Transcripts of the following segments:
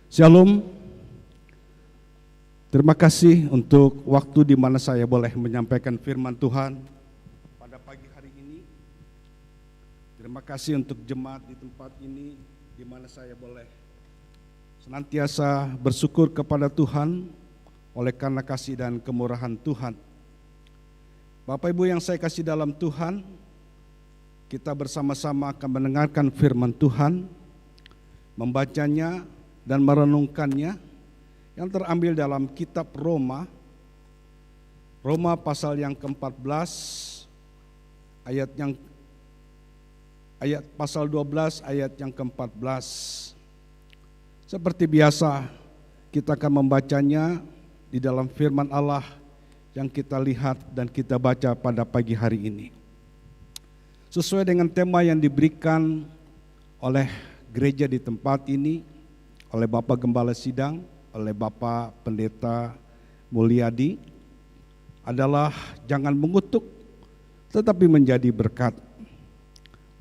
Shalom. Terima kasih untuk waktu di mana saya boleh menyampaikan firman Tuhan pada pagi hari ini. Terima kasih untuk jemaat di tempat ini di mana saya boleh senantiasa bersyukur kepada Tuhan oleh karena kasih dan kemurahan Tuhan. Bapak Ibu yang saya kasih dalam Tuhan, kita bersama-sama akan mendengarkan firman Tuhan, membacanya dan merenungkannya yang terambil dalam kitab Roma pasal yang ke-14 pasal 12 ayat yang ke-14. Seperti biasa kita akan membacanya di dalam firman Allah yang kita lihat dan kita baca pada pagi hari ini. Sesuai dengan tema yang diberikan oleh gereja di tempat ini, oleh Bapak Gembala Sidang, oleh Bapak Pendeta Mulyadi, adalah jangan mengutuk tetapi menjadi berkat.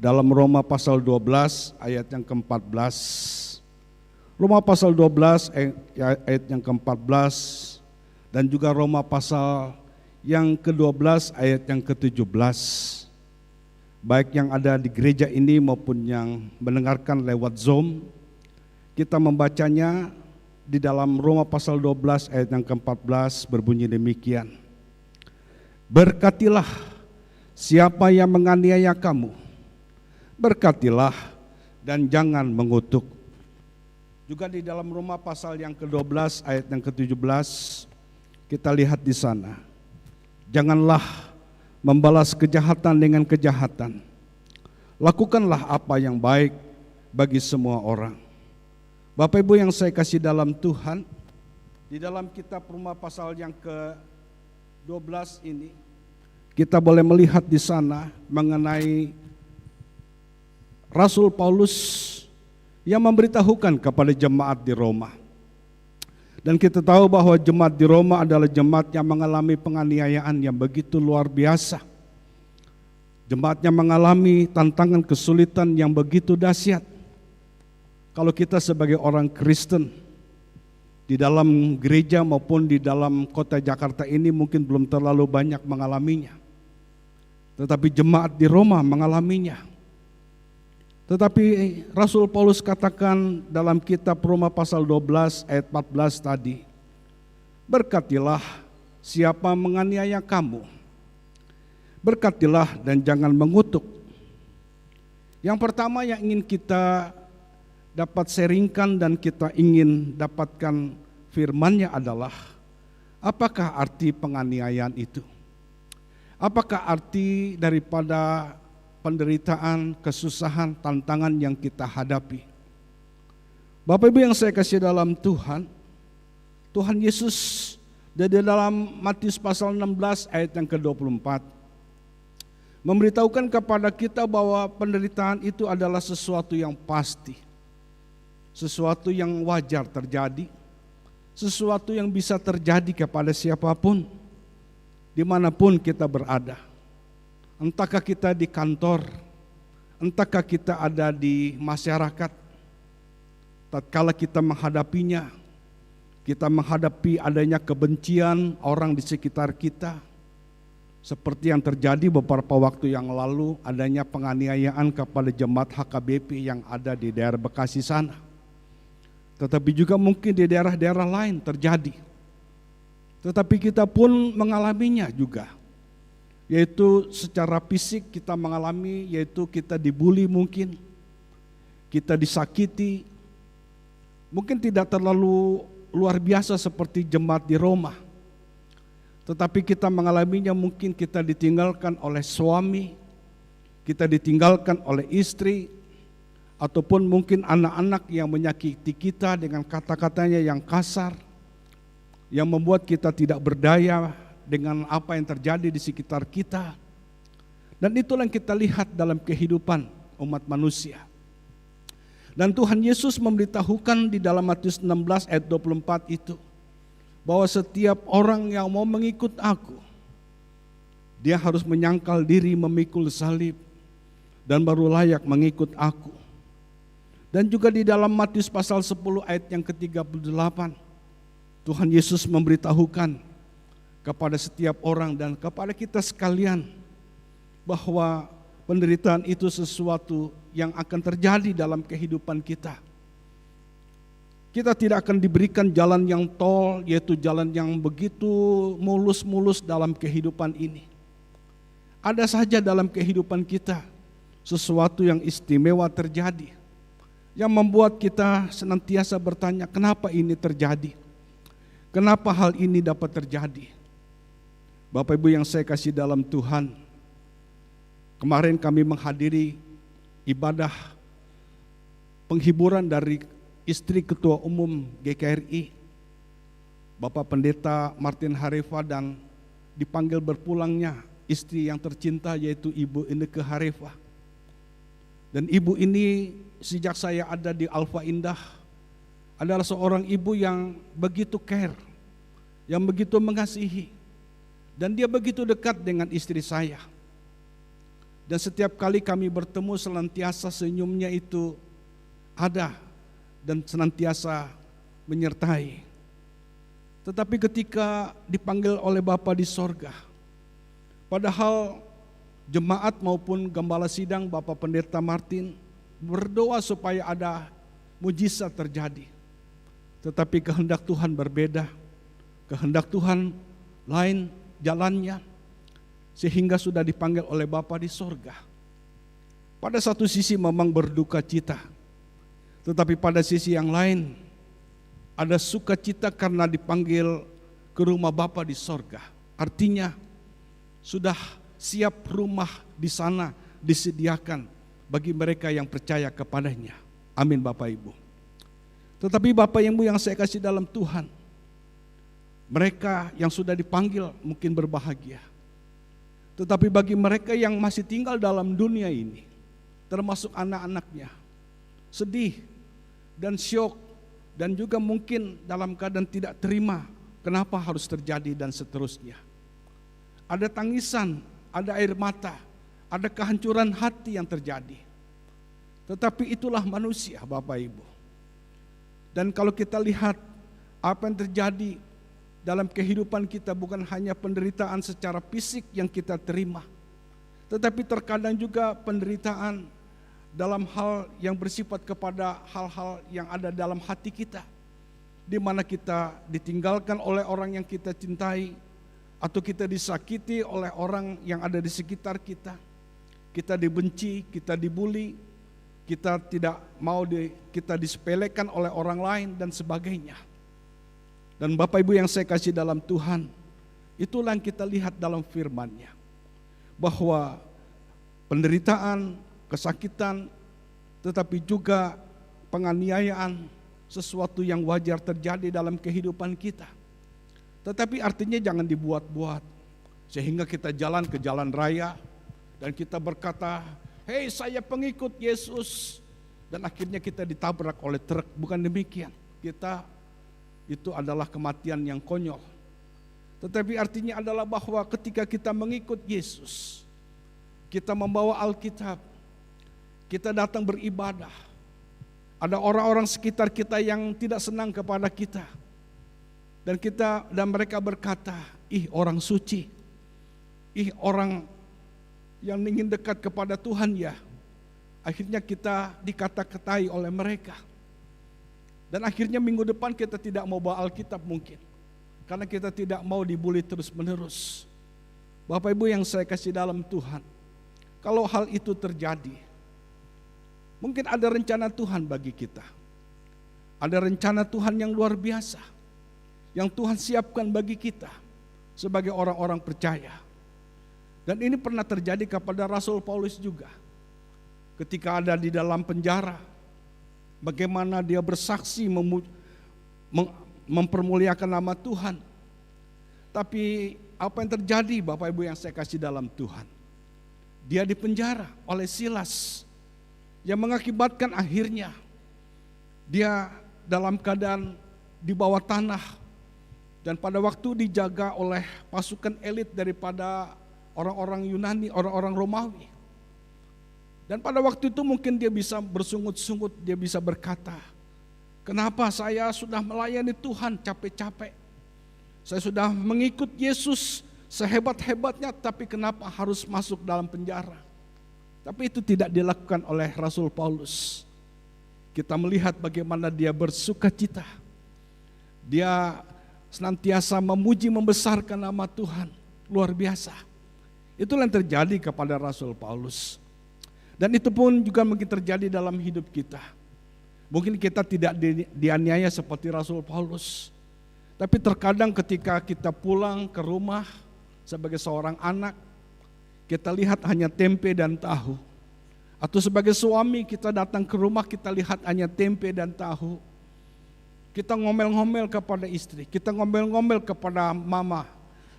Dalam Roma pasal 12 ayat yang ke-14. Roma pasal 12 ayat yang ke-14 dan juga Roma pasal yang ke-12 ayat yang ke-17. Baik yang ada di gereja ini maupun yang mendengarkan lewat Zoom, kita membacanya di dalam Roma pasal 12 ayat yang ke-14 berbunyi demikian. Berkatilah siapa yang menganiaya kamu, berkatilah dan jangan mengutuk. Juga di dalam Roma pasal yang ke-12 ayat yang ke-17 kita lihat di sana. Janganlah membalas kejahatan dengan kejahatan. Lakukanlah apa yang baik bagi semua orang. Bapak Ibu yang saya kasih dalam Tuhan, di dalam kitab Roma pasal yang ke-12 ini, kita boleh melihat di sana mengenai Rasul Paulus yang memberitahukan kepada jemaat di Roma. Dan kita tahu bahwa jemaat di Roma adalah jemaat yang mengalami penganiayaan yang begitu luar biasa. Jemaatnya mengalami tantangan kesulitan yang begitu dahsyat. Kalau kita sebagai orang Kristen di dalam gereja maupun di dalam kota Jakarta ini mungkin belum terlalu banyak mengalaminya. Tetapi jemaat di Roma mengalaminya. Tetapi Rasul Paulus katakan dalam kitab Roma pasal 12 ayat 14 tadi, berkatilah siapa menganiaya kamu, berkatilah dan jangan mengutuk. Yang pertama yang ingin kita dapat sharingkan dan kita ingin dapatkan firman-Nya adalah, apakah arti penganiayaan itu? Apakah arti daripada penderitaan, kesusahan, tantangan yang kita hadapi? Bapak Ibu yang saya kasih dalam Tuhan, Tuhan Yesus dari dalam Matius pasal 16 ayat yang ke-24 memberitahukan kepada kita bahwa penderitaan itu adalah sesuatu yang pasti. Sesuatu yang wajar terjadi, sesuatu yang bisa terjadi kepada siapapun, dimanapun kita berada. Entahkah kita di kantor, entahkah kita ada di masyarakat, tatkala kita menghadapinya, kita menghadapi adanya kebencian orang di sekitar kita, seperti yang terjadi beberapa waktu yang lalu, adanya penganiayaan kepada jemaat HKBP yang ada di daerah Bekasi sana. Tetapi juga mungkin di daerah-daerah lain terjadi. Tetapi kita pun mengalaminya juga. Yaitu secara fisik kita mengalami, yaitu kita dibuli mungkin. Kita disakiti. Mungkin tidak terlalu luar biasa seperti jemaat di Roma. Tetapi kita mengalaminya, mungkin kita ditinggalkan oleh suami, kita ditinggalkan oleh istri, ataupun mungkin anak-anak yang menyakiti kita dengan kata-katanya yang kasar, yang membuat kita tidak berdaya dengan apa yang terjadi di sekitar kita. Dan itulah yang kita lihat dalam kehidupan umat manusia. Dan Tuhan Yesus memberitahukan di dalam Matius 16 ayat 24 itu, bahwa setiap orang yang mau mengikut aku, dia harus menyangkal diri, memikul salib, dan baru layak mengikut aku. Dan juga di dalam Matius pasal 10 ayat yang ke-38, Tuhan Yesus memberitahukan kepada setiap orang dan kepada kita sekalian bahwa penderitaan itu sesuatu yang akan terjadi dalam kehidupan kita. Kita tidak akan diberikan jalan yang tol, yaitu jalan yang begitu mulus-mulus dalam kehidupan ini. Ada saja dalam kehidupan kita sesuatu yang istimewa terjadi, yang membuat kita senantiasa bertanya, kenapa ini terjadi? Kenapa hal ini dapat terjadi? Bapak Ibu yang saya kasih dalam Tuhan, kemarin kami menghadiri ibadah penghiburan dari istri Ketua Umum GKRI, Bapak Pendeta Martin Harefa, dan dipanggil berpulangnya istri yang tercinta yaitu Ibu Inneke Harefa. Dan ibu ini sejak saya ada di Alfa Indah adalah seorang ibu yang begitu care, yang begitu mengasihi, dan dia begitu dekat dengan istri saya. Dan setiap kali kami bertemu senantiasa senyumnya itu ada dan senantiasa menyertai. Tetapi ketika dipanggil oleh Bapa di sorga, padahal jemaat maupun gembala sidang Bapak Pendeta Martin berdoa supaya ada mujizat terjadi. Tetapi kehendak Tuhan berbeda, kehendak Tuhan lain jalannya, sehingga sudah dipanggil oleh Bapa di sorga. Pada satu sisi memang berduka cita, tetapi pada sisi yang lain ada sukacita karena dipanggil ke rumah Bapa di sorga. Artinya sudah siap rumah di sana disediakan bagi mereka yang percaya kepadanya. Amin Bapak Ibu. Tetapi Bapak Ibu yang saya kasih dalam Tuhan, mereka yang sudah dipanggil mungkin berbahagia. Tetapi bagi mereka yang masih tinggal dalam dunia ini, termasuk anak-anaknya, sedih dan syok, dan juga mungkin dalam keadaan tidak terima kenapa harus terjadi dan seterusnya. Ada tangisan, ada air mata, ada kehancuran hati yang terjadi. Tetapi itulah manusia Bapak Ibu. Dan kalau kita lihat apa yang terjadi dalam kehidupan kita, bukan hanya penderitaan secara fisik yang kita terima, tetapi terkadang juga penderitaan dalam hal yang bersifat kepada hal-hal yang ada dalam hati kita, di mana kita ditinggalkan oleh orang yang kita cintai, atau kita disakiti oleh orang yang ada di sekitar kita. Kita dibenci, kita dibuli, kita tidak mau kita disepelekan oleh orang lain dan sebagainya. Dan Bapak Ibu yang saya kasih dalam Tuhan, itulah yang kita lihat dalam firman-Nya, bahwa penderitaan, kesakitan, tetapi juga penganiayaan sesuatu yang wajar terjadi dalam kehidupan kita. Tetapi artinya jangan dibuat-buat, sehingga kita jalan ke jalan raya dan kita berkata, hei saya pengikut Yesus, dan akhirnya kita ditabrak oleh truk. Bukan demikian, itu adalah kematian yang konyol. Tetapi artinya adalah bahwa ketika kita mengikut Yesus, kita membawa Alkitab, kita datang beribadah, ada orang-orang sekitar kita yang tidak senang kepada kita, dan mereka berkata, ih orang suci, ih orang yang ingin dekat kepada Tuhan ya. Akhirnya kita dikata-katai oleh mereka. Dan akhirnya minggu depan kita tidak mau bawa Alkitab mungkin, karena kita tidak mau dibully terus menerus. Bapak Ibu yang saya kasih dalam Tuhan, kalau hal itu terjadi, mungkin ada rencana Tuhan bagi kita. Ada rencana Tuhan yang luar biasa, yang Tuhan siapkan bagi kita sebagai orang-orang percaya. Dan ini pernah terjadi kepada Rasul Paulus juga. Ketika ada di dalam penjara, bagaimana dia bersaksi mempermuliakan nama Tuhan. Tapi apa yang terjadi Bapak Ibu yang saya kasih dalam Tuhan? Dia dipenjara oleh Silas, yang mengakibatkan akhirnya dia dalam keadaan di bawah tanah, dan pada waktu dijaga oleh pasukan elit daripada orang-orang Yunani, orang-orang Romawi. Dan pada waktu itu mungkin dia bisa bersungut-sungut, dia bisa berkata, kenapa saya sudah melayani Tuhan capek-capek, saya sudah mengikut Yesus sehebat-hebatnya, tapi kenapa harus masuk dalam penjara? Tapi itu tidak dilakukan oleh Rasul Paulus. Kita melihat bagaimana dia bersuka cita. Dia senantiasa memuji membesarkan nama Tuhan. Luar biasa. Itulah yang terjadi kepada Rasul Paulus. Dan itu pun juga mungkin terjadi dalam hidup kita. Mungkin kita tidak dianiaya seperti Rasul Paulus. Tapi terkadang ketika kita pulang ke rumah sebagai seorang anak, kita lihat hanya tempe dan tahu. Atau sebagai suami kita datang ke rumah, kita lihat hanya tempe dan tahu. Kita ngomel-ngomel kepada istri, kita ngomel-ngomel kepada mama.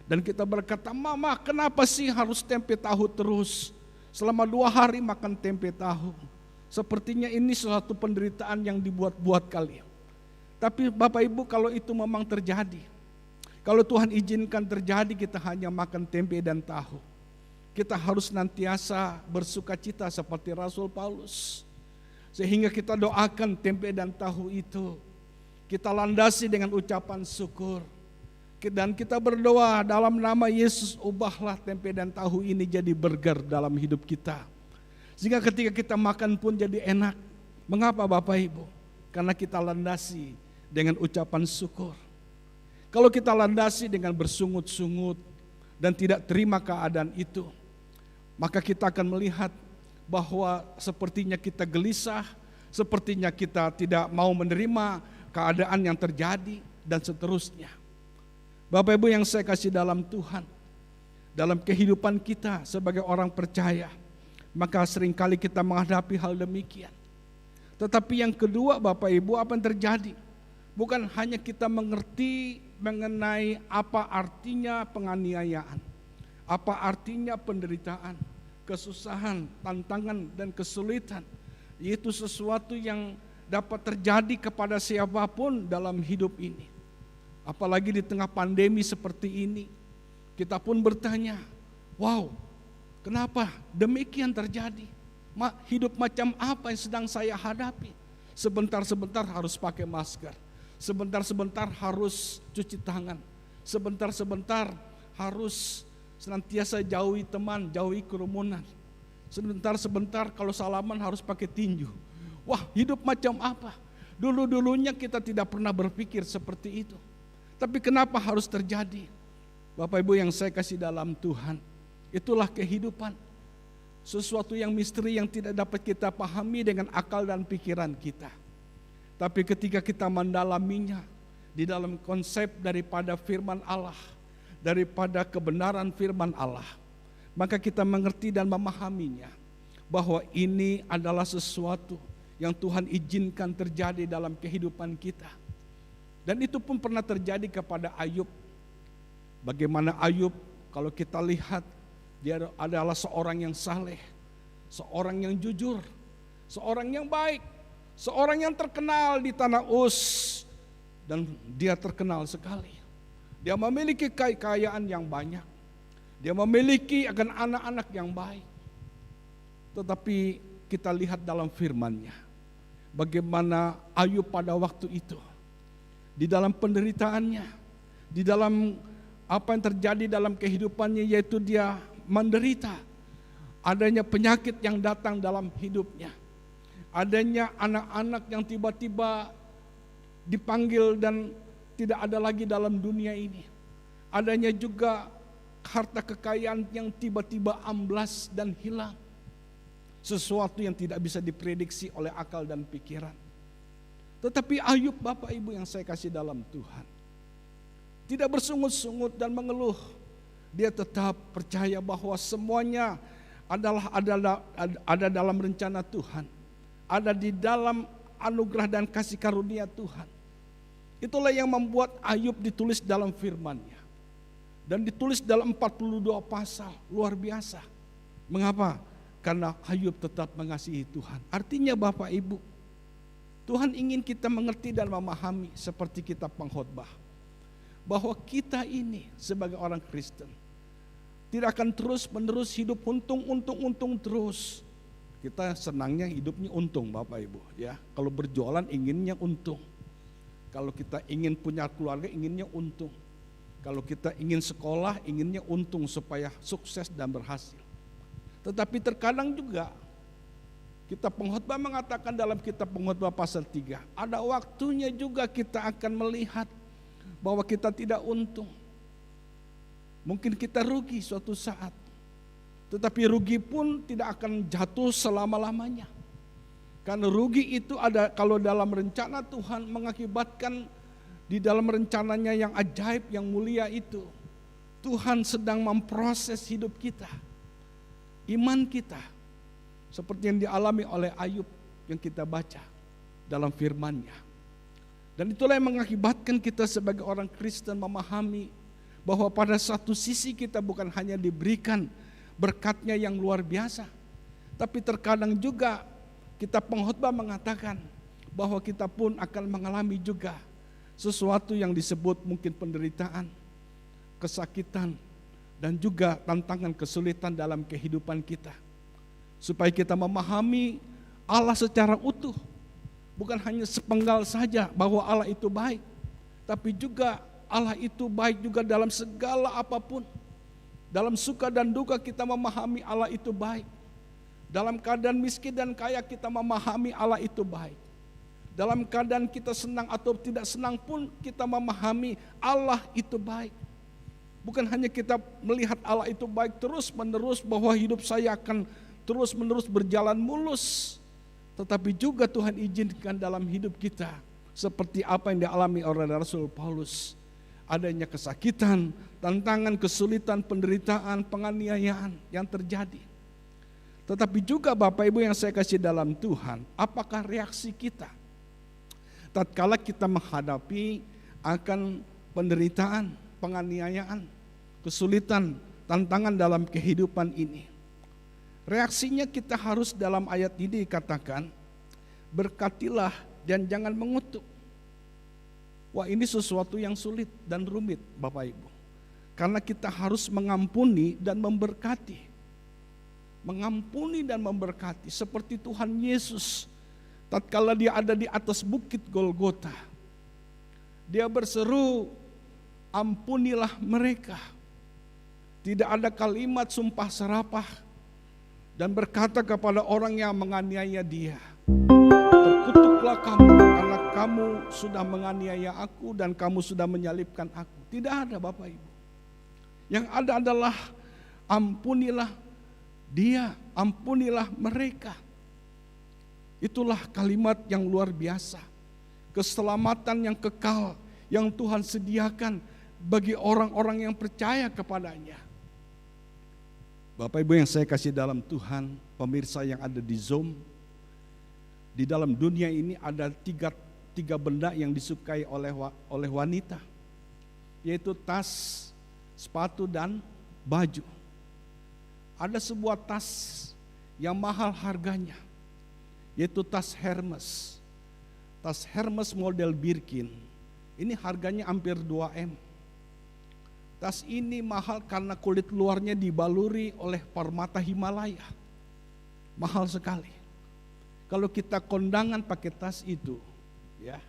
Dan kita berkata, mama kenapa sih harus tempe tahu terus? Selama 2 hari makan tempe tahu. Sepertinya ini suatu penderitaan yang dibuat-buat kali. Tapi Bapak Ibu, kalau itu memang terjadi, kalau Tuhan izinkan terjadi, kita hanya makan tempe dan tahu, kita harus nantiasa bersuka cita seperti Rasul Paulus. Sehingga kita doakan tempe dan tahu itu, kita landasi dengan ucapan syukur. Dan kita berdoa dalam nama Yesus, ubahlah tempe dan tahu ini jadi burger dalam hidup kita. Sehingga ketika kita makan pun jadi enak. Mengapa Bapak Ibu? Karena kita landasi dengan ucapan syukur. Kalau kita landasi dengan bersungut-sungut dan tidak terima keadaan itu, maka kita akan melihat bahwa sepertinya kita gelisah, sepertinya kita tidak mau menerima keadaan yang terjadi dan seterusnya. Bapak Ibu yang saya kasih dalam Tuhan, dalam kehidupan kita sebagai orang percaya, maka seringkali kita menghadapi hal demikian. Tetapi yang kedua Bapak Ibu, apa yang terjadi? Bukan hanya kita mengerti mengenai apa artinya penganiayaan, apa artinya penderitaan, kesusahan, tantangan dan kesulitan. Itu sesuatu yang dapat terjadi kepada siapapun dalam hidup ini. Apalagi di tengah pandemi seperti ini, kita pun bertanya, wow, kenapa demikian terjadi? Hidup macam apa yang sedang saya hadapi? Sebentar-sebentar harus pakai masker. Sebentar-sebentar harus cuci tangan. Sebentar-sebentar harus senantiasa jauhi teman, jauhi kerumunan. Sebentar-sebentar kalau salaman harus pakai tinju. Wah, hidup macam apa? Dulu-dulunya kita tidak pernah berpikir seperti itu. Tapi kenapa harus terjadi? Bapak Ibu yang saya kasih dalam Tuhan, itulah kehidupan. Sesuatu yang misteri yang tidak dapat kita pahami dengan akal dan pikiran kita. Tapi ketika kita mendalaminya di dalam konsep daripada firman Allah, daripada kebenaran firman Allah, maka kita mengerti dan memahaminya bahwa ini adalah sesuatu yang Tuhan izinkan terjadi dalam kehidupan kita. Dan itu pun pernah terjadi kepada Ayub. Bagaimana Ayub, kalau kita lihat, dia adalah seorang yang saleh, seorang yang jujur, seorang yang baik, seorang yang terkenal di tanah Uz, dan dia terkenal sekali. Dia memiliki kekayaan yang banyak. Dia memiliki akan anak-anak yang baik. Tetapi kita lihat dalam firman-Nya, bagaimana Ayub pada waktu itu, di dalam penderitaannya, di dalam apa yang terjadi dalam kehidupannya, yaitu dia menderita. Adanya penyakit yang datang dalam hidupnya. Adanya anak-anak yang tiba-tiba dipanggil dan tidak ada lagi dalam dunia ini. Adanya juga harta kekayaan yang tiba-tiba amblas dan hilang. Sesuatu yang tidak bisa diprediksi oleh akal dan pikiran. Tetapi Ayub, Bapak Ibu yang saya kasih dalam Tuhan, tidak bersungut-sungut dan mengeluh. Dia tetap percaya bahwa semuanya ada dalam rencana Tuhan. Ada di dalam anugerah dan kasih karunia Tuhan. Itulah yang membuat Ayub ditulis dalam firman-Nya. Dan ditulis dalam 42 pasal, luar biasa. Mengapa? Karena Ayub tetap mengasihi Tuhan. Artinya Bapak Ibu, Tuhan ingin kita mengerti dan memahami seperti kitab pengkhotbah. Bahwa kita ini sebagai orang Kristen tidak akan terus menerus hidup untung terus. kita senangnya hidupnya untung Bapak Ibu ya. Kalau berjualan inginnya untung. Kalau kita ingin punya keluarga inginnya untung. Kalau kita ingin sekolah inginnya untung supaya sukses dan berhasil. Tetapi terkadang juga kita pengkhotbah mengatakan dalam kitab Pengkhotbah pasal 3, ada waktunya juga kita akan melihat bahwa kita tidak untung. Mungkin kita rugi suatu saat, tetapi rugi pun tidak akan jatuh selama-lamanya. Karena rugi itu ada kalau dalam rencana Tuhan mengakibatkan di dalam rencananya yang ajaib, yang mulia itu, Tuhan sedang memproses hidup kita, iman kita, seperti yang dialami oleh Ayub yang kita baca dalam firman-Nya. Dan itulah yang mengakibatkan kita sebagai orang Kristen memahami bahwa pada satu sisi kita bukan hanya diberikan berkat-Nya yang luar biasa, tapi terkadang juga kita pengkhotbah mengatakan bahwa kita pun akan mengalami juga sesuatu yang disebut mungkin penderitaan, kesakitan, dan juga tantangan kesulitan dalam kehidupan kita. Supaya kita memahami Allah secara utuh, bukan hanya sepenggal saja bahwa Allah itu baik, tapi juga Allah itu baik juga dalam segala apapun. Dalam suka dan duka kita memahami Allah itu baik. Dalam keadaan miskin dan kaya kita memahami Allah itu baik. Dalam keadaan kita senang atau tidak senang pun kita memahami Allah itu baik. Bukan hanya kita melihat Allah itu baik terus menerus bahwa hidup saya akan terus menerus berjalan mulus. Tetapi juga Tuhan izinkan dalam hidup kita seperti apa yang dialami oleh Rasul Paulus. Adanya kesakitan, tantangan, kesulitan, penderitaan, penganiayaan yang terjadi. Tetapi juga Bapak Ibu yang saya kasih dalam Tuhan, apakah reaksi kita tatkala kita menghadapi akan penderitaan, penganiayaan, kesulitan, tantangan dalam kehidupan ini? Reaksinya kita harus dalam ayat ini dikatakan, berkatilah dan jangan mengutuk. Wah, ini sesuatu yang sulit dan rumit Bapak Ibu. Karena kita harus mengampuni dan memberkati. Mengampuni dan memberkati seperti Tuhan Yesus tatkala dia ada di atas bukit Golgota. Dia berseru, ampunilah mereka. Tidak ada kalimat sumpah serapah dan berkata kepada orang yang menganiaya dia, terkutuklah kamu karena kamu sudah menganiaya aku dan kamu sudah menyalibkan aku. Tidak ada Bapak Ibu. Yang ada adalah ampunilah dia, ampunilah mereka. Itulah kalimat yang luar biasa. Keselamatan yang kekal yang Tuhan sediakan bagi orang-orang yang percaya kepadanya. Bapak Ibu yang saya kasih dalam Tuhan, pemirsa yang ada di Zoom, di dalam dunia ini ada tiga benda yang disukai oleh wanita, yaitu tas, sepatu, dan baju. Ada sebuah tas yang mahal harganya, yaitu tas Hermes. Tas Hermes model Birkin. Ini harganya hampir 2M. Tas ini mahal karena kulit luarnya dibaluri oleh permata Himalaya. Mahal sekali. Kalau kita kondangan pakai tas itu, ya,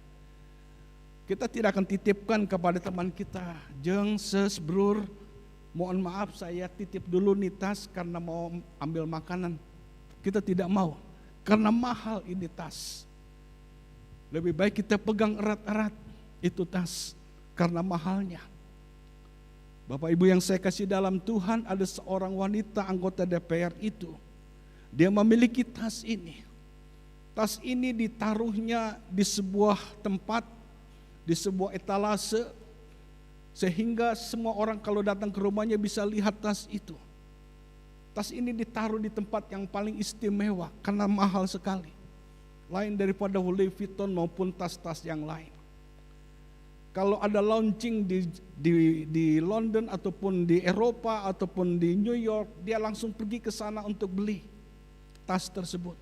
kita tidak akan titipkan kepada teman kita, jeng, ses, brur, mohon maaf saya titip dulu nih tas karena mau ambil makanan. Kita tidak mau, karena mahal ini tas. Lebih baik kita pegang erat-erat itu tas karena mahalnya. Bapak Ibu yang saya kasih dalam Tuhan, ada seorang wanita anggota DPR itu. Dia memiliki tas ini. Tas ini ditaruhnya di sebuah tempat, di sebuah etalase, sehingga semua orang kalau datang ke rumahnya bisa lihat tas itu. Tas ini ditaruh di tempat yang paling istimewa karena mahal sekali. Lain daripada Louis Vuitton maupun tas-tas yang lain. Kalau ada launching di London ataupun di Eropa ataupun di New York, dia langsung pergi ke sana untuk beli tas tersebut.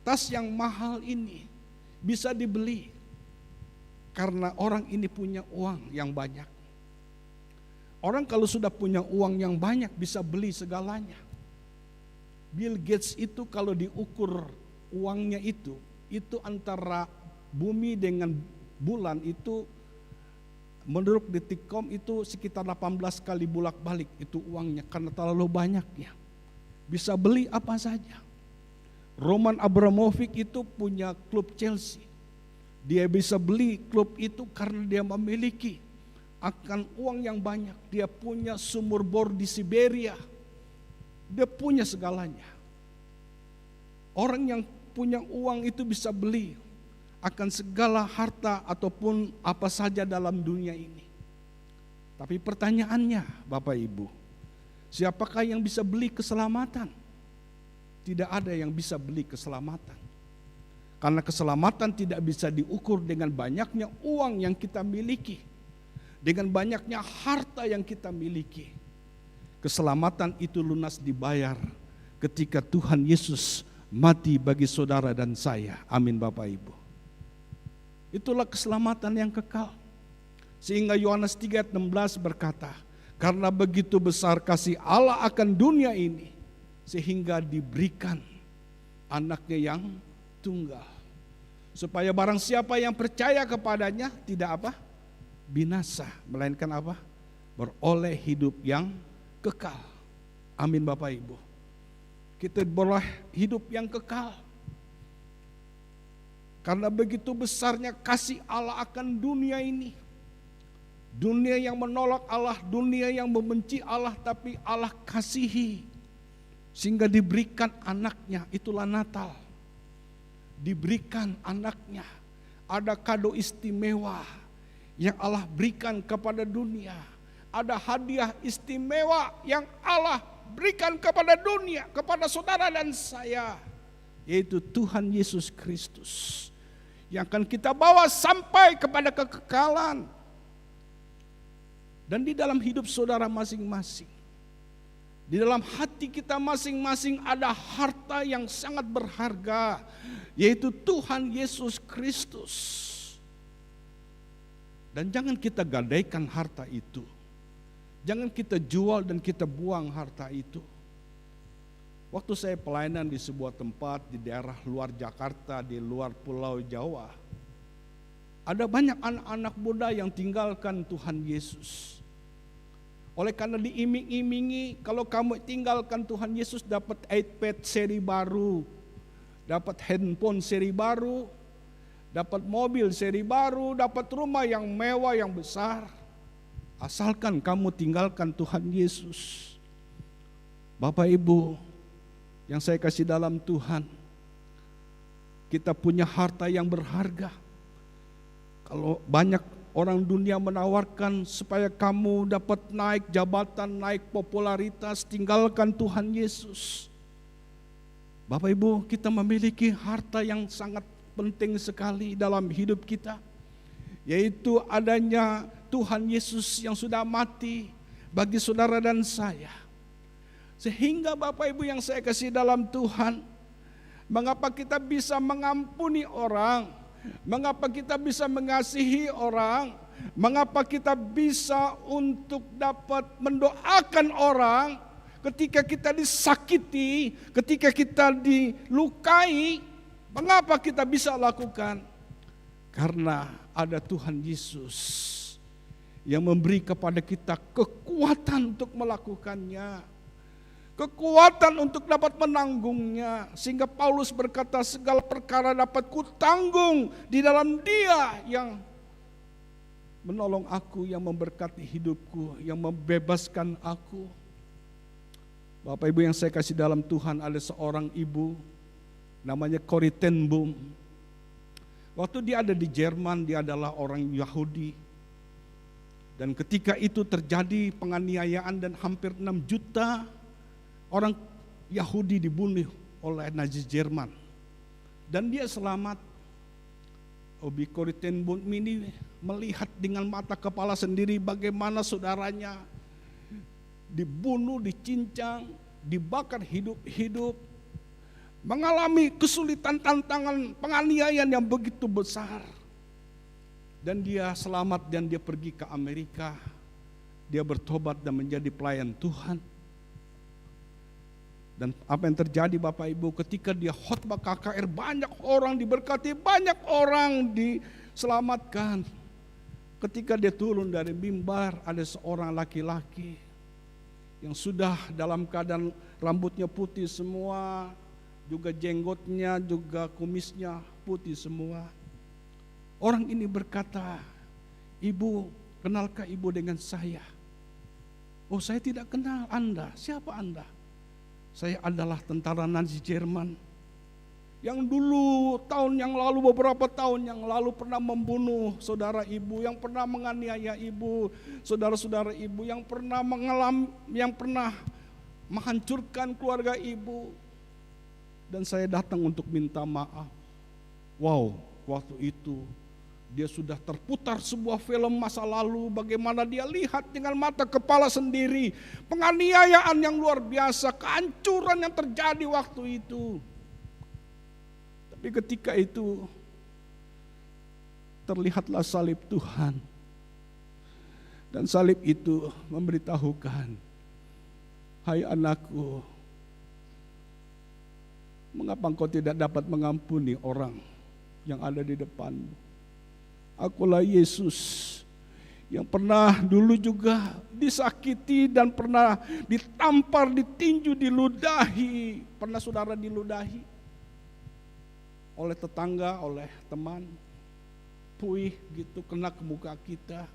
Tas yang mahal ini bisa dibeli karena orang ini punya uang yang banyak. Orang kalau sudah punya uang yang banyak bisa beli segalanya. Bill Gates itu kalau diukur uangnya itu antara bumi dengan bulan itu menurut Detikcom itu sekitar 18 kali bolak-balik itu uangnya karena terlalu banyaknya. Bisa beli apa saja. Roman Abramovich itu punya klub Chelsea. Dia bisa beli klub itu karena dia memiliki akan uang yang banyak. Dia punya sumur bor di Siberia. Dia punya segalanya. Orang yang punya uang itu bisa beli akan segala harta ataupun apa saja dalam dunia ini. Tapi pertanyaannya, Bapak Ibu, siapakah yang bisa beli keselamatan? Tidak ada yang bisa beli keselamatan. Karena keselamatan tidak bisa diukur dengan banyaknya uang yang kita miliki, dengan banyaknya harta yang kita miliki. Keselamatan itu lunas dibayar ketika Tuhan Yesus mati bagi saudara dan saya. Amin Bapak Ibu. Itulah keselamatan yang kekal. Sehingga Yohanes 3:16 berkata, karena begitu besar kasih Allah akan dunia ini, sehingga diberikan anaknya yang tunggal. Supaya barang siapa yang percaya kepadanya tidak apa? Binasa, melainkan apa? Beroleh hidup yang kekal. Amin Bapak Ibu. Kita boleh hidup yang kekal. Karena begitu besarnya kasih Allah akan dunia ini. Dunia yang menolak Allah, dunia yang membenci Allah, tapi Allah kasihi. Sehingga diberikan anaknya, itulah Natal. Diberikan anaknya. Ada kado istimewa yang Allah berikan kepada dunia. Ada hadiah istimewa yang Allah berikan kepada dunia, kepada saudara dan saya. Yaitu Tuhan Yesus Kristus. Yang akan kita bawa sampai kepada kekekalan. Dan di dalam hidup saudara masing-masing, di dalam hati kita masing-masing ada harta yang sangat berharga, yaitu Tuhan Yesus Kristus. Dan jangan kita gadaikan harta itu. Jangan kita jual dan kita buang harta itu. Waktu saya pelayanan di sebuah tempat di daerah luar Jakarta, di luar Pulau Jawa, ada banyak anak-anak muda yang tinggalkan Tuhan Yesus. Oleh karena diiming-imingi, kalau kamu tinggalkan Tuhan Yesus dapat iPad seri baru, dapat handphone seri baru, dapat mobil seri baru, dapat rumah yang mewah yang besar. Asalkan kamu tinggalkan Tuhan Yesus. Bapak Ibu yang saya kasih dalam Tuhan, kita punya harta yang berharga. Kalau banyak orang dunia menawarkan supaya kamu dapat naik jabatan, naik popularitas, tinggalkan Tuhan Yesus. Bapak Ibu, kita memiliki harta yang sangat penting sekali dalam hidup kita, yaitu adanya Tuhan Yesus yang sudah mati bagi saudara dan saya. Sehingga Bapak Ibu yang saya kasih dalam Tuhan, mengapa kita bisa mengampuni orang, mengapa kita bisa mengasihi orang, mengapa kita bisa untuk dapat mendoakan orang ketika kita disakiti, ketika kita dilukai, mengapa kita bisa lakukan? Karena ada Tuhan Yesus yang memberi kepada kita kekuatan untuk melakukannya, kekuatan untuk dapat menanggungnya. Sehingga Paulus berkata, segala perkara dapat kutanggung di dalam Dia yang menolong aku, yang memberkati hidupku, yang membebaskan aku. Bapak Ibu yang saya kasih dalam Tuhan, ada seorang ibu namanya Corrie ten Boom. Waktu dia ada di Jerman, dia adalah orang Yahudi. Dan ketika itu terjadi penganiayaan dan hampir 6 juta orang Yahudi dibunuh oleh Nazi Jerman. Dan dia selamat. Obi Corrie ten Boom ini melihat dengan mata kepala sendiri bagaimana saudaranya dibunuh, dicincang, dibakar hidup-hidup, mengalami kesulitan, tantangan, penganiayaan yang begitu besar. Dan dia selamat dan dia pergi ke Amerika. Dia bertobat dan menjadi pelayan Tuhan. Dan apa yang terjadi Bapak Ibu, ketika dia khotbah KKR, banyak orang diberkati, banyak orang diselamatkan. Ketika dia turun dari mimbar, ada seorang laki-laki yang sudah dalam keadaan rambutnya putih semua, juga jenggotnya, juga kumisnya putih semua. Orang ini berkata, "Ibu, kenalkah ibu dengan saya?" "Oh, saya tidak kenal Anda." "Siapa Anda?" "Saya adalah tentara Nazi Jerman yang dulu beberapa tahun yang lalu pernah membunuh saudara ibu, yang pernah menganiaya ibu, saudara-saudara ibu, yang pernah menghancurkan keluarga ibu. Dan saya datang untuk minta maaf." Wow, waktu itu dia sudah terputar sebuah film masa lalu, bagaimana dia lihat dengan mata kepala sendiri penganiayaan yang luar biasa, kehancuran yang terjadi waktu itu. Tapi ketika itu terlihatlah salib Tuhan, dan salib itu memberitahukan, "Hai anakku, mengapa engkau tidak dapat mengampuni orang yang ada di depanmu? Akulah Yesus yang pernah dulu juga disakiti dan pernah ditampar, ditinju, diludahi. Pernah saudara diludahi oleh tetangga, oleh teman, puih gitu, kena ke muka kita,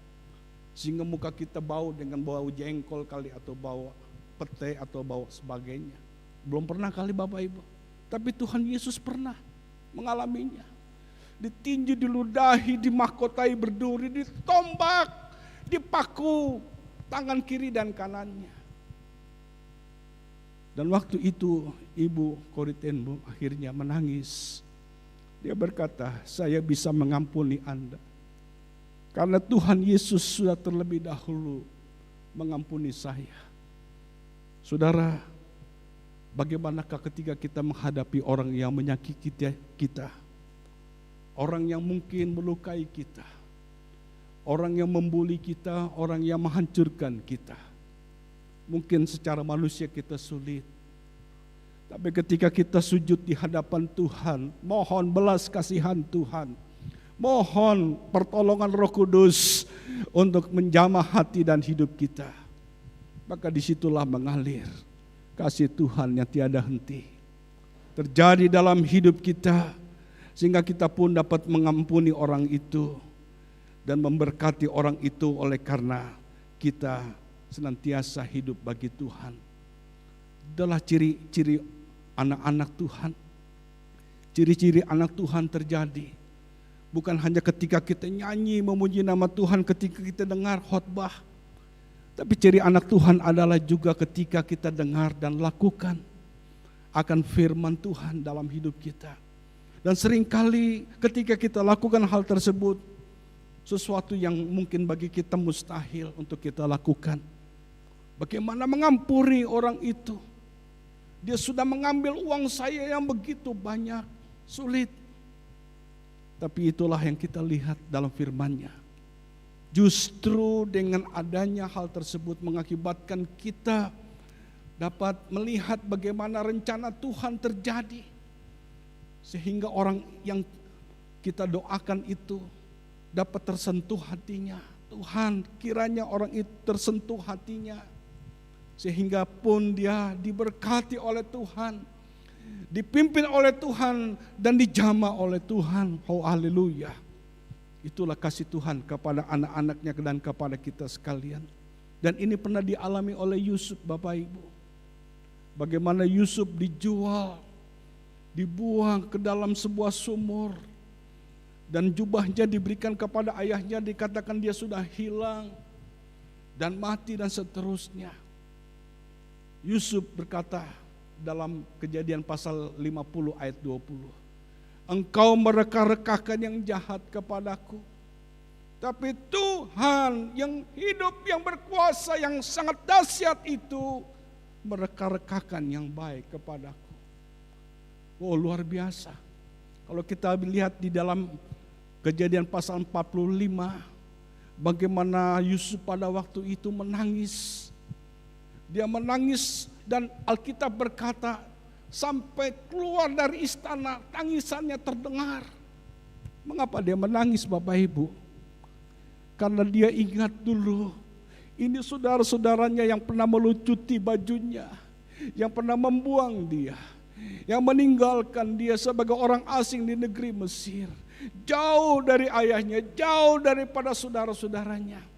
sehingga muka kita bau dengan bau jengkol kali, atau bau pete, atau bau sebagainya. Belum pernah kali Bapak Ibu, tapi Tuhan Yesus pernah mengalaminya. Ditinju, diludahi, dimahkotai berduri, ditombak, dipaku tangan kiri dan kanannya. Dan waktu itu ibu Koritenbu akhirnya menangis. Dia berkata, "Saya bisa mengampuni Anda karena Tuhan Yesus sudah terlebih dahulu mengampuni saya." Saudara, bagaimanakah ketika kita menghadapi orang yang menyakiti kita, orang yang mungkin melukai kita, orang yang membuli kita, orang yang menghancurkan kita. Mungkin secara manusia kita sulit, tapi ketika kita sujud di hadapan Tuhan, mohon belas kasihan Tuhan, mohon pertolongan Roh Kudus untuk menjamah hati dan hidup kita, maka disitulah mengalir kasih Tuhan yang tiada henti terjadi dalam hidup kita, sehingga kita pun dapat mengampuni orang itu dan memberkati orang itu oleh karena kita senantiasa hidup bagi Tuhan. Adalah ciri-ciri anak-anak Tuhan. Ciri-ciri anak Tuhan terjadi bukan hanya ketika kita nyanyi memuji nama Tuhan, ketika kita dengar khotbah, tapi ciri anak Tuhan adalah juga ketika kita dengar dan lakukan akan firman Tuhan dalam hidup kita. Dan seringkali ketika kita lakukan hal tersebut, sesuatu yang mungkin bagi kita mustahil untuk kita lakukan. Bagaimana mengampuni orang itu? Dia sudah mengambil uang saya yang begitu banyak, sulit. Tapi itulah yang kita lihat dalam firman-Nya. Justru dengan adanya hal tersebut mengakibatkan kita dapat melihat bagaimana rencana Tuhan terjadi. Sehingga orang yang kita doakan itu dapat tersentuh hatinya. Tuhan, kiranya orang itu tersentuh hatinya, sehingga pun dia diberkati oleh Tuhan, dipimpin oleh Tuhan, dan dijamah oleh Tuhan. Oh haleluya. Itulah kasih Tuhan kepada anak-anaknya dan kepada kita sekalian. Dan ini pernah dialami oleh Yusuf, Bapak Ibu. Bagaimana Yusuf dijual, dibuang ke dalam sebuah sumur, dan jubahnya diberikan kepada ayahnya, dikatakan dia sudah hilang dan mati dan seterusnya. Yusuf berkata dalam Kejadian pasal 50 ayat 20, "Engkau mereka-rekakan yang jahat kepadaku, tapi Tuhan yang hidup, yang berkuasa, yang sangat dahsyat itu mereka-rekakan yang baik kepadaku." Oh luar biasa. Kalau kita lihat di dalam Kejadian pasal 45, bagaimana Yusuf pada waktu itu menangis. Dia menangis Dan Alkitab berkata, sampai keluar dari istana, tangisannya terdengar. Mengapa dia menangis Bapak Ibu? Karena dia ingat dulu, ini saudara-saudaranya yang pernah melucuti bajunya, yang pernah membuang dia, yang meninggalkan dia sebagai orang asing di negeri Mesir, jauh dari ayahnya, jauh daripada saudara-saudaranya.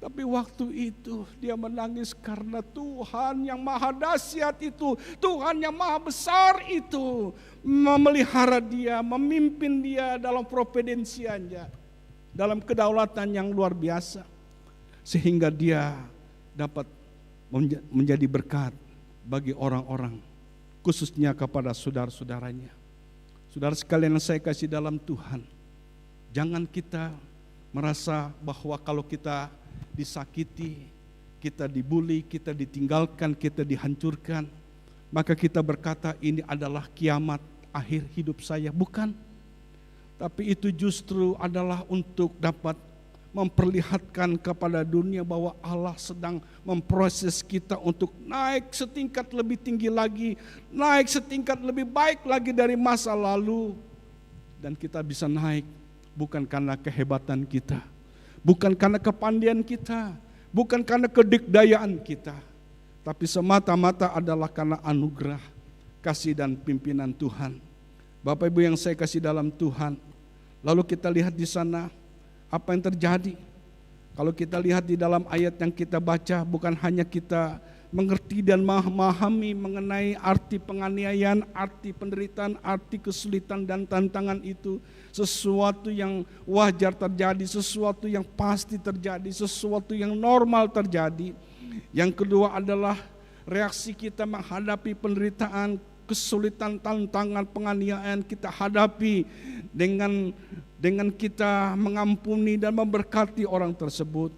Tapi waktu itu dia menangis karena Tuhan yang maha dahsyat itu, Tuhan yang maha besar itu memelihara dia, memimpin dia dalam providensianya, dalam kedaulatan yang luar biasa. Sehingga dia dapat menjadi berkat bagi orang-orang, khususnya kepada saudara-saudaranya. Saudara sekalian yang saya kasih dalam Tuhan, jangan kita merasa bahwa kalau kita disakiti, kita dibully, kita ditinggalkan, kita dihancurkan, maka kita berkata ini adalah kiamat akhir hidup saya. Bukan. Tapi itu justru adalah untuk dapat memperlihatkan kepada dunia bahwa Allah sedang memproses kita untuk naik setingkat lebih tinggi lagi, naik setingkat lebih baik lagi dari masa lalu. Dan kita bisa naik bukan karena kehebatan kita, bukan karena kepandaian kita, bukan karena kedikdayaan kita, tapi semata-mata adalah karena anugerah, kasih dan pimpinan Tuhan. Bapak Ibu yang saya kasih dalam Tuhan, lalu kita lihat di sana apa yang terjadi. Kalau kita lihat di dalam ayat yang kita baca, bukan hanya kita mengerti dan memahami mengenai arti penganiayaan, arti penderitaan, arti kesulitan dan tantangan itu, sesuatu yang wajar terjadi, sesuatu yang pasti terjadi, sesuatu yang normal terjadi. Yang kedua adalah reaksi kita menghadapi penderitaan, kesulitan, tantangan, penganiayaan kita hadapi dengan kita mengampuni dan memberkati orang tersebut.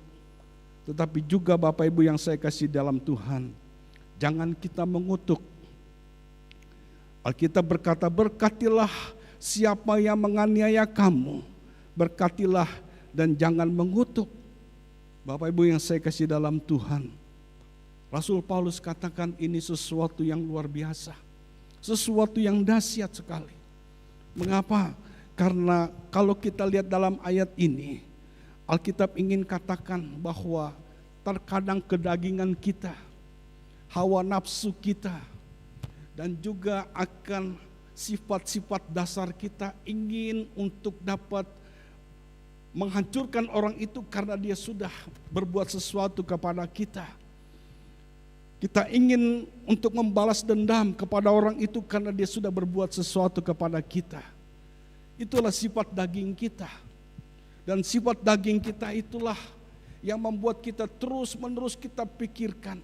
Tetapi juga Bapak Ibu yang saya kasih dalam Tuhan, jangan kita mengutuk. Alkitab berkata, berkatilah siapa yang menganiaya kamu, berkatilah dan jangan mengutuk. Bapak Ibu yang saya kasih dalam Tuhan, Rasul Paulus katakan ini sesuatu yang luar biasa, sesuatu yang dahsyat sekali. Mengapa? Karena kalau kita lihat dalam ayat ini, Alkitab ingin katakan bahwa terkadang kedagingan kita, hawa nafsu kita, dan juga akan sifat-sifat dasar kita ingin untuk dapat menghancurkan orang itu karena dia sudah berbuat sesuatu kepada kita. Kita ingin untuk membalas dendam kepada orang itu karena dia sudah berbuat sesuatu kepada kita. Itulah sifat daging kita. Dan sifat daging kita itulah yang membuat kita terus-menerus kita pikirkan.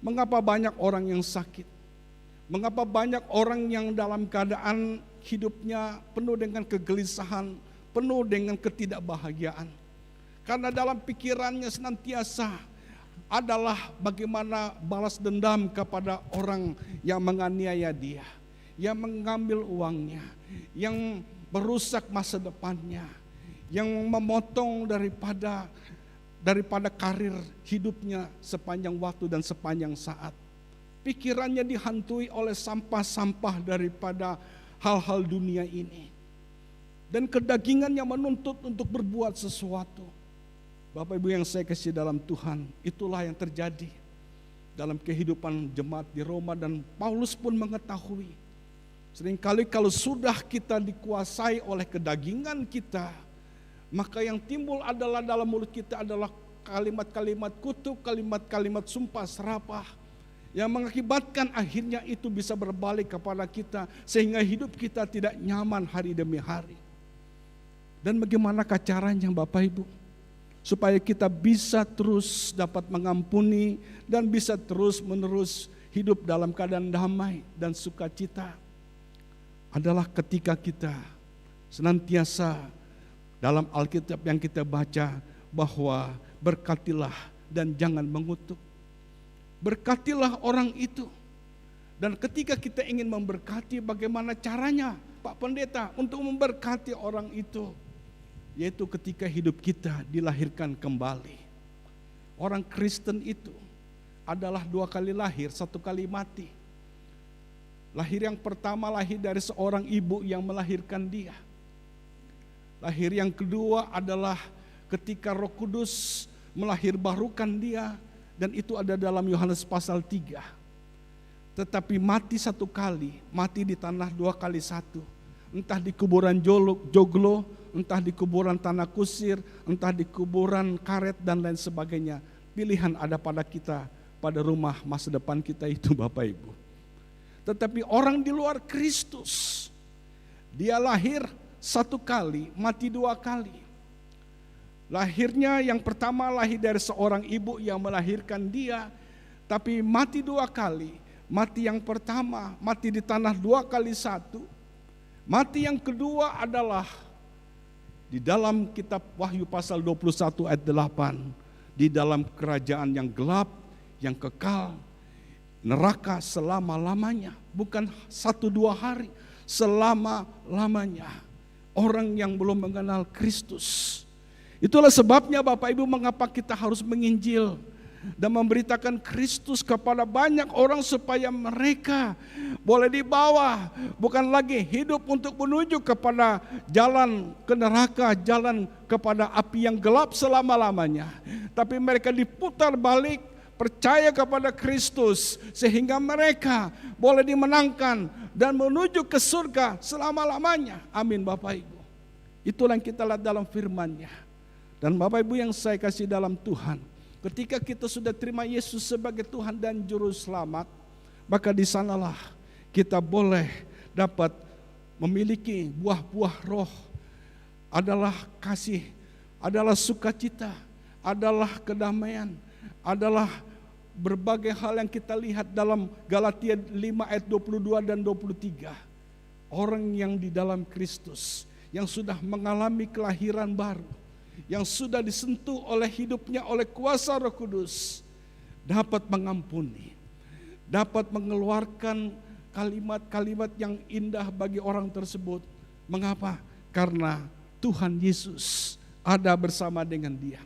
Mengapa banyak orang yang sakit? Mengapa banyak orang yang dalam keadaan hidupnya penuh dengan kegelisahan, penuh dengan ketidakbahagiaan? Karena dalam pikirannya senantiasa adalah bagaimana balas dendam kepada orang yang menganiaya dia, yang mengambil uangnya, yang merusak masa depannya, yang memotong daripada karir hidupnya sepanjang waktu dan sepanjang saat. Pikirannya dihantui oleh sampah-sampah daripada hal-hal dunia ini. Dan kedagingannya menuntut untuk berbuat sesuatu. Bapak Ibu yang saya kasih dalam Tuhan, itulah yang terjadi dalam kehidupan jemaat di Roma, dan Paulus pun mengetahui. Seringkali kalau sudah kita dikuasai oleh kedagingan kita, maka yang timbul adalah dalam mulut kita adalah kalimat-kalimat kutuk, kalimat-kalimat sumpah serapah, yang mengakibatkan akhirnya itu bisa berbalik kepada kita, sehingga hidup kita tidak nyaman hari demi hari. Dan bagaimanakah caranya Bapak Ibu? Supaya kita bisa terus dapat mengampuni dan bisa terus menerus hidup dalam keadaan damai dan sukacita, adalah ketika kita senantiasa dalam Alkitab yang kita baca bahwa berkatilah dan jangan mengutuk. Berkatilah orang itu. Dan ketika kita ingin memberkati, bagaimana caranya Pak Pendeta untuk memberkati orang itu? Yaitu ketika hidup kita dilahirkan kembali. Orang Kristen itu adalah 2 kali lahir, 1 kali mati. Lahir yang pertama lahir dari seorang ibu yang melahirkan dia. Lahir yang kedua adalah ketika Roh Kudus melahirbarukan dia, dan itu ada dalam Yohanes pasal 3. Tetapi mati 1 kali, mati di tanah 2 kali 1. Entah di kuburan joglo, entah di kuburan tanah kusir, entah di kuburan karet dan lain sebagainya. Pilihan ada pada kita, pada rumah masa depan kita itu Bapak Ibu. Tetapi orang di luar Kristus, dia lahir 1 kali, mati 2 kali. Lahirnya yang pertama lahir dari seorang ibu yang melahirkan dia, tapi mati 2 kali. Mati yang pertama, mati di tanah 2 kali 1. Mati yang kedua adalah di dalam kitab Wahyu pasal 21 ayat 8. Di dalam kerajaan yang gelap, yang kekal, neraka selama-lamanya. Bukan 1-2 hari, selama-lamanya. Orang yang belum mengenal Kristus. Itulah sebabnya Bapak Ibu mengapa kita harus menginjil dan memberitakan Kristus kepada banyak orang supaya mereka boleh dibawa, bukan lagi hidup untuk menuju kepada jalan ke neraka, jalan kepada api yang gelap selama-lamanya, tapi mereka diputar balik percaya kepada Kristus sehingga mereka boleh dimenangkan dan menuju ke surga selama-lamanya. Amin Bapak Ibu. Itulah yang kita lihat dalam firman-Nya. Dan Bapak Ibu yang saya kasih dalam Tuhan, ketika kita sudah terima Yesus sebagai Tuhan dan Juru Selamat, maka di sanalah kita boleh dapat memiliki buah-buah roh, adalah kasih, adalah sukacita, adalah kedamaian, adalah berbagai hal yang kita lihat dalam Galatia 5 ayat 22 dan 23. Orang yang di dalam Kristus, yang sudah mengalami kelahiran baru, yang sudah disentuh oleh hidupnya oleh kuasa Roh Kudus, dapat mengampuni, dapat mengeluarkan kalimat-kalimat yang indah bagi orang tersebut. Mengapa? Karena Tuhan Yesus ada bersama dengan dia.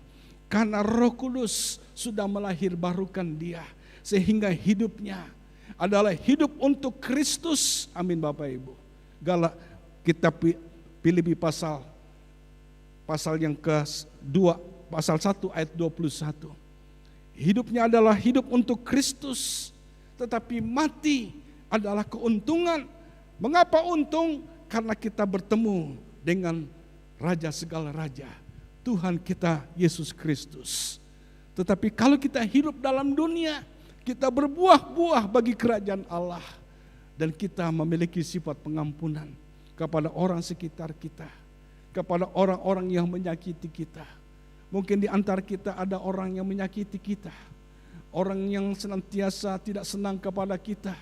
Karena Roh Kudus sudah melahirbarukan dia, sehingga hidupnya adalah hidup untuk Kristus. Amin Bapak Ibu. Kitab Filipi pasal yang ke-2, pasal 1 ayat 21. Hidupnya adalah hidup untuk Kristus, tetapi mati adalah keuntungan. Mengapa untung? Karena kita bertemu dengan Raja segala raja, Tuhan kita Yesus Kristus. Tetapi kalau kita hidup dalam dunia, kita berbuah-buah bagi kerajaan Allah, dan kita memiliki sifat pengampunan kepada orang sekitar kita, kepada orang-orang yang menyakiti kita. Mungkin di antara kita ada orang yang menyakiti kita, orang yang senantiasa tidak senang kepada kita,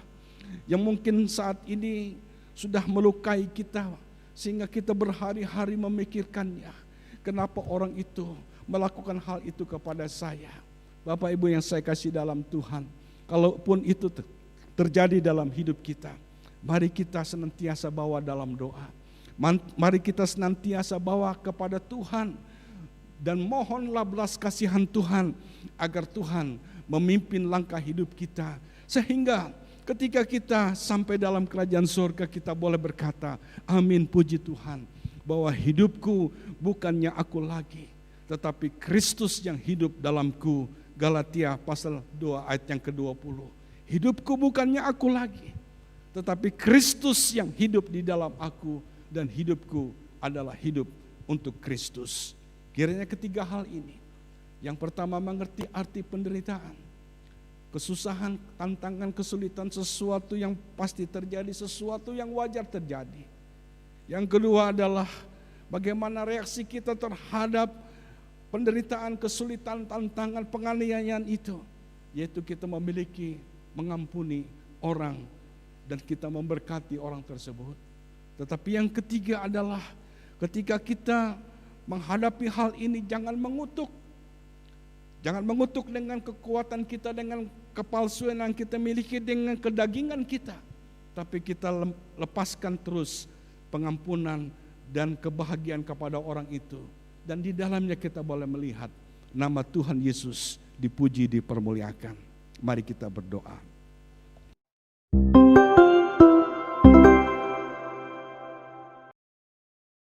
yang mungkin saat ini sudah melukai kita, sehingga kita berhari-hari memikirkannya. Kenapa orang itu melakukan hal itu kepada saya? Bapak Ibu yang saya kasih dalam Tuhan, kalaupun itu terjadi dalam hidup kita, mari kita senantiasa bawa dalam doa. Mari kita senantiasa bawa kepada Tuhan dan mohonlah belas kasihan Tuhan agar Tuhan memimpin langkah hidup kita, sehingga ketika kita sampai dalam kerajaan surga kita boleh berkata, amin, puji Tuhan, bahwa hidupku bukannya aku lagi, tetapi Kristus yang hidup dalamku. Galatia pasal 2 ayat yang ke-20. Hidupku bukannya aku lagi, tetapi Kristus yang hidup di dalam aku, dan hidupku adalah hidup untuk Kristus. Kiranya ketiga hal ini, yang pertama mengerti arti penderitaan, kesusahan, tantangan, kesulitan, sesuatu yang pasti terjadi, sesuatu yang wajar terjadi. Yang kedua adalah bagaimana reaksi kita terhadap penderitaan, kesulitan, tantangan, penganiayaan itu, yaitu kita memiliki mengampuni orang dan kita memberkati orang tersebut. Tetapi yang ketiga adalah ketika kita menghadapi hal ini, jangan mengutuk. Jangan mengutuk dengan kekuatan kita, dengan kepalsuan yang kita miliki, dengan kedagingan kita. Tapi kita lepaskan terus pengampunan dan kebahagiaan kepada orang itu. Dan di dalamnya kita boleh melihat nama Tuhan Yesus dipuji, dipermuliakan. Mari kita berdoa.